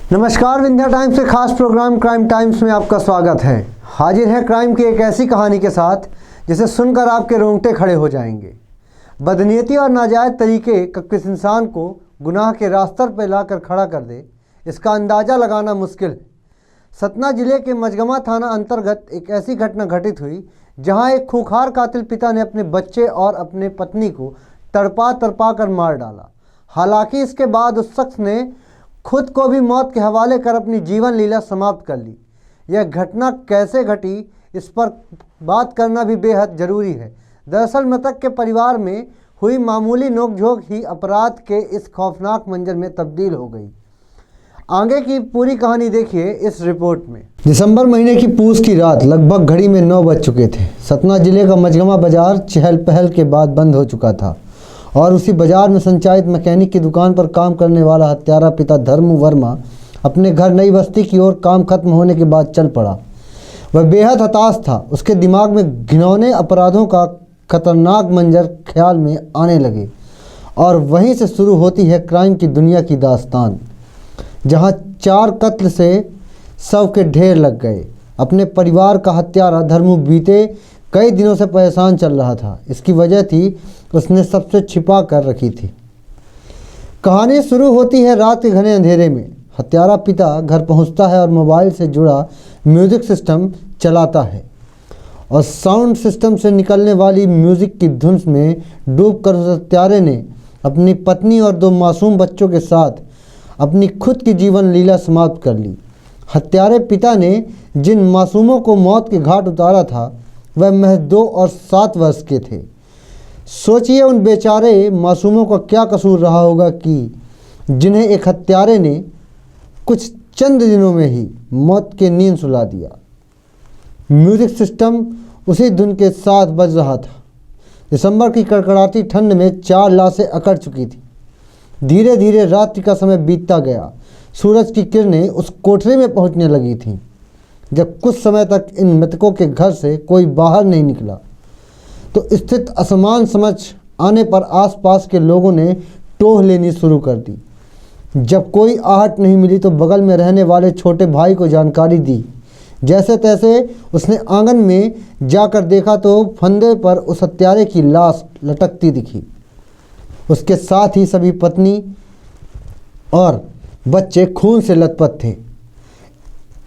नमस्कार, विंध्या टाइम्स के खास प्रोग्राम क्राइम टाइम्स में आपका स्वागत है। हाजिर है क्राइम की एक ऐसी कहानी के साथ जिसे सुनकर आपके रोंगटे खड़े हो जाएंगे। बदनीयती और नाजायज़ तरीके किस इंसान को गुनाह के रास्ते पर लाकर खड़ा कर दे, इसका अंदाज़ा लगाना मुश्किल है। सतना जिले के मझगमा थाना अंतर्गत एक ऐसी घटना घटित हुई जहां एक खूंखार कातिल पिता ने अपने बच्चे और अपने पत्नी को तड़पा कर मार डाला। हालांकि इसके बाद उस शख्स ने खुद को भी मौत के हवाले कर अपनी जीवन लीला समाप्त कर ली। यह घटना कैसे घटी, इस पर बात करना भी बेहद ज़रूरी है। दरअसल मृतक के परिवार में हुई मामूली नोकझोंक ही अपराध के इस खौफनाक मंजर में तब्दील हो गई। आगे की पूरी कहानी देखिए इस रिपोर्ट में। दिसंबर महीने की पूस की रात लगभग घड़ी में 9 बज चुके थे। सतना जिले का मझगमा बाजार चहल पहल के बाद बंद हो चुका था और उसी बाजार में संचालित मैकेनिक की दुकान पर काम करने वाला हत्यारा पिता धर्मू वर्मा अपने घर नई बस्ती की ओर काम खत्म होने के बाद चल पड़ा। वह बेहद हताश था। उसके दिमाग में घिनौने अपराधों का खतरनाक मंजर ख्याल में आने लगे और वहीं से शुरू होती है क्राइम की दुनिया की दास्तान, जहां 4 कत्ल से शव के ढेर लग गए। अपने परिवार का हत्यारा धर्मू बीते कई दिनों से परेशान चल रहा था। इसकी वजह थी उसने सबसे छिपा कर रखी थी। कहानी शुरू होती है रात के घने अंधेरे में। हत्यारा पिता घर पहुंचता है और मोबाइल से जुड़ा म्यूजिक सिस्टम चलाता है और साउंड सिस्टम से निकलने वाली म्यूजिक की धुन में डूबकर उस हत्यारे ने अपनी पत्नी और 2 मासूम बच्चों के साथ अपनी खुद की जीवन लीला समाप्त कर ली। हत्यारे पिता ने जिन मासूमों को मौत के घाट उतारा था वह महज 2 और 7 वर्ष के थे। सोचिए उन बेचारे मासूमों का क्या कसूर रहा होगा कि जिन्हें एक हत्यारे ने कुछ चंद दिनों में ही मौत की नींद सुला दिया। म्यूजिक सिस्टम उसी धुन के साथ बज रहा था। दिसंबर की कड़कड़ाती ठंड में 4 लाशें अकड़ चुकी थी। धीरे धीरे रात्रि का समय बीतता गया। सूरज की किरणें उस कोठरी में पहुंचने लगी थीं जब कुछ समय तक इन मृतकों के घर से कोई बाहर नहीं निकला तो स्थिति असमान समझ आने पर आसपास के लोगों ने टोह लेनी शुरू कर दी। जब कोई आहट नहीं मिली तो बगल में रहने वाले छोटे भाई को जानकारी दी। जैसे तैसे उसने आंगन में जाकर देखा तो फंदे पर उस हत्यारे की लाश लटकती दिखी। उसके साथ ही सभी पत्नी और बच्चे खून से लथपथ थे।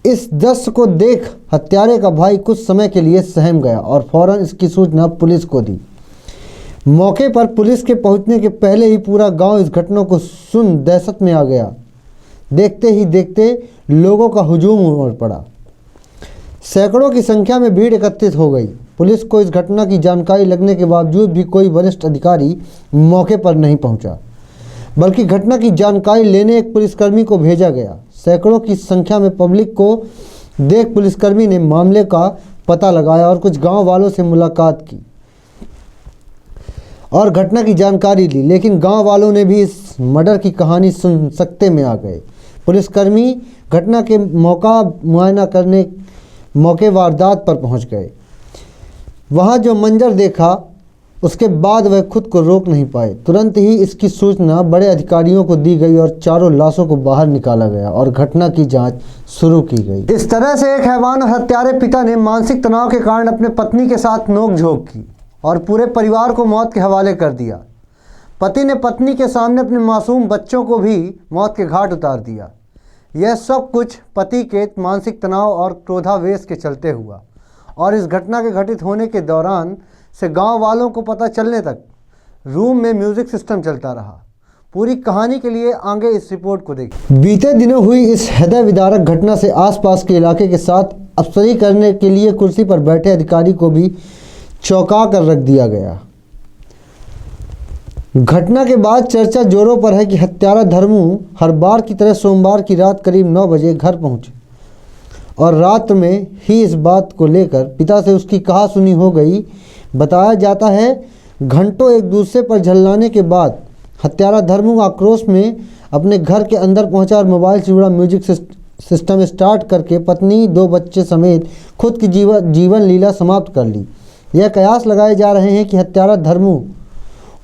इस दृश्य को देख हत्यारे का भाई कुछ समय के लिए सहम गया और फौरन इसकी सूचना पुलिस को दी। मौके पर पुलिस के पहुंचने के पहले ही पूरा गांव इस घटना को सुन दहशत में आ गया। देखते ही देखते लोगों का हुजूम उमड़ पड़ा। सैकड़ों की संख्या में भीड़ एकत्रित हो गई। पुलिस को इस घटना की जानकारी लगने के बावजूद भी कोई वरिष्ठ अधिकारी मौके पर नहीं पहुंचा, बल्कि घटना की जानकारी लेने एक पुलिसकर्मी को भेजा गया। सैकड़ों की संख्या में पब्लिक को देख पुलिसकर्मी ने मामले का पता लगाया और कुछ गांव वालों से मुलाकात की और घटना की जानकारी ली, लेकिन गांव वालों ने भी इस मर्डर की कहानी सुन सकते में आ गए। पुलिसकर्मी घटना के मौका मुआयना करने मौके वारदात पर पहुंच गए। वहां जो मंजर देखा उसके बाद वह खुद को रोक नहीं पाए। तुरंत ही इसकी सूचना बड़े अधिकारियों को दी गई और चारों लाशों को बाहर निकाला गया और घटना की जांच शुरू की गई। इस तरह से एक हैवान और हत्यारे पिता ने मानसिक तनाव के कारण अपने पत्नी के साथ नोकझोंक की और पूरे परिवार को मौत के हवाले कर दिया। पति ने पत्नी के सामने अपने मासूम बच्चों को भी मौत के घाट उतार दिया। यह सब कुछ पति के मानसिक तनाव और क्रोधावेश के चलते हुआ और इस घटना के घटित होने के दौरान से गांव वालों को पता चलने तक रूम में म्यूजिक सिस्टम चलता रहा। पूरी कहानी के लिए आगे इस रिपोर्ट को देखिए। बीते दिनों हुई इस हृदय विदारक घटना से आसपास के इलाके के साथ अफसरी करने के लिए कुर्सी पर बैठे अधिकारी को भी चौंका कर रख दिया गया। घटना के बाद चर्चा जोरों पर है कि हत्यारा धर्मू हर बार की तरह सोमवार की रात करीब 9 बजे घर पहुंचे और रात में ही इस बात को लेकर पिता से उसकी कहासुनी हो गई। बताया जाता है घंटों एक दूसरे पर झल्लाने के बाद हत्यारा धर्मू आक्रोश में अपने घर के अंदर पहुंचा और मोबाइल से जुड़ा म्यूजिक सिस्टम स्टार्ट करके पत्नी 2 बच्चे समेत खुद की जीवन लीला समाप्त कर ली। यह कयास लगाए जा रहे हैं कि हत्यारा धर्मू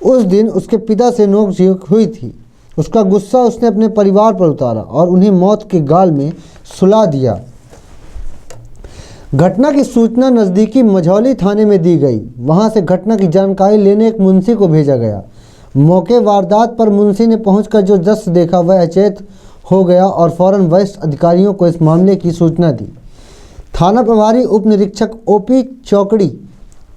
उस दिन उसके पिता से नोकझोंक हुई थी उसका गुस्सा उसने अपने परिवार पर उतारा और उन्हें मौत के गाल में सुला दिया। घटना की सूचना नज़दीकी मझौली थाने में दी गई। वहां से घटना की जानकारी लेने एक मुंशी को भेजा गया। मौके वारदात पर मुंशी ने पहुंचकर जो दृश्य देखा वह अचेत हो गया और फौरन वरिष्ठ अधिकारियों को इस मामले की सूचना दी। थाना प्रभारी उप निरीक्षक ओपी चौकड़ी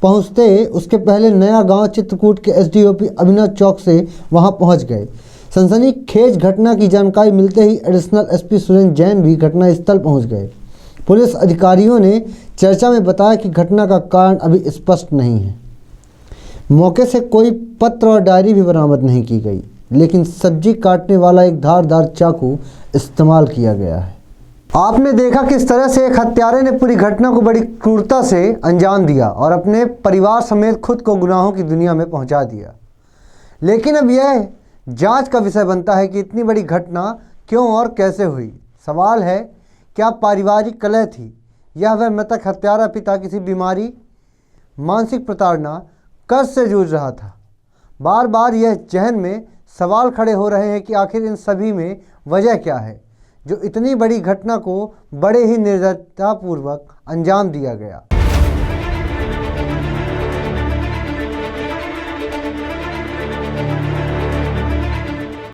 पहुंचते उसके पहले नया गांव चित्रकूट के एसडीओपी अभिनव चौक से वहां पहुंच गए। सनसनीखेज घटना की जानकारी मिलते ही एडिशनल एसपी सुरेंद्र जैन भी घटनास्थल पहुंच गए। पुलिस अधिकारियों ने चर्चा में बताया कि घटना का कारण अभी स्पष्ट नहीं है। मौके से कोई पत्र और डायरी भी बरामद नहीं की गई, लेकिन सब्जी काटने वाला एक धारदार चाकू इस्तेमाल किया गया है। आपने देखा किस तरह से एक हत्यारे ने पूरी घटना को बड़ी क्रूरता से अंजाम दिया और अपने परिवार समेत खुद को गुनाहों की दुनिया में पहुंचा दिया। लेकिन अब यह जांच का विषय बनता है कि इतनी बड़ी घटना क्यों और कैसे हुई। सवाल है, क्या पारिवारिक कलह थी या वह मृतक हत्यारा पिता किसी बीमारी, मानसिक प्रताड़ना, कर्ज से जूझ रहा था। बार बार यह जहन में सवाल खड़े हो रहे हैं कि आखिर इन सभी में वजह क्या है जो इतनी बड़ी घटना को बड़े ही निर्दयतापूर्वक अंजाम दिया गया।